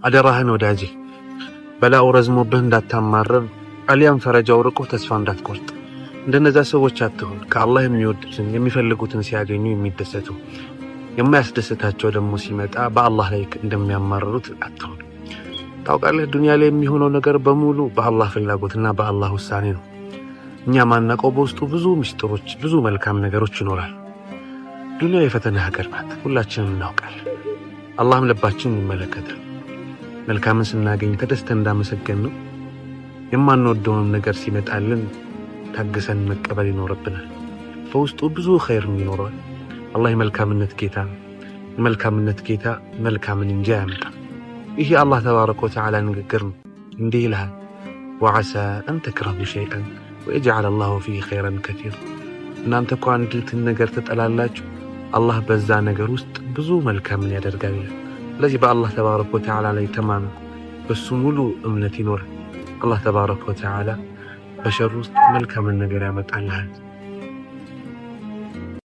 አደራህን ወዳጄ በላው ረዝሞብህ እንዳታማረር አሊያም ፈረጃው ርቆ ተስፋ እንዳትቆርጥ። እንደነዛ ሰዎች አትሁን። ከአላህ የሚወዱትን የሚፈልጉትን ሲያገኙ የሚደሰቱ የማያስደስታቸው ደግሞ ሲመጣ በአላህ ላይ እንደሚያማርሩት አትሁን። ታውቃለህ ዱንያ ላይ የሚሆነው ነገር በሙሉ በአላህ ፍላጎትና በአላህ ውሳኔ ነው። እኛ ማናውቀው በውስጡ ብዙ ምስጢሮች፣ ብዙ መልካም ነገሮች ይኖራል። ዱንያ የፈተና ሀገር ናት፣ ሁላችንም እናውቃለን። አላህም ልባችንን ይመለከታል። መልካምን ስናገኝ ተደስተን እንዳመሰገን ነው። የማንወደውን ነገር ሲመጣልን ታግሰን መቀበል ይኖርብናል። በውስጡ ብዙ ኸይርም ይኖረዋል። አላህ የመልካምነት ጌታ ነው። የመልካምነት ጌታ መልካምን እንጂ አያመጣም። ይህ የአላህ ተባረከ ወተዓላ ንግግር ነው። እንዲህ ይልሃል፣ ወዐሳ አን ተክረሁ ሸይአን ወየጅዐለ አላሁ ፊህ ኸይረን ከሲራ። እናንተ እኮ አንዲትን ነገር ትጠላላችሁ፣ አላህ በዛ ነገር ውስጥ ብዙ መልካምን ያደርጋል ይላል። ስለዚህ በአላህ ተባረከ ወተዓላ ላይ ተማመን፣ በሱ ሙሉ እምነት ይኖራል። አላህ ተባረከ ወተዓላ በሸር ውስጥ መልካምን ነገር ያመጣልሃል።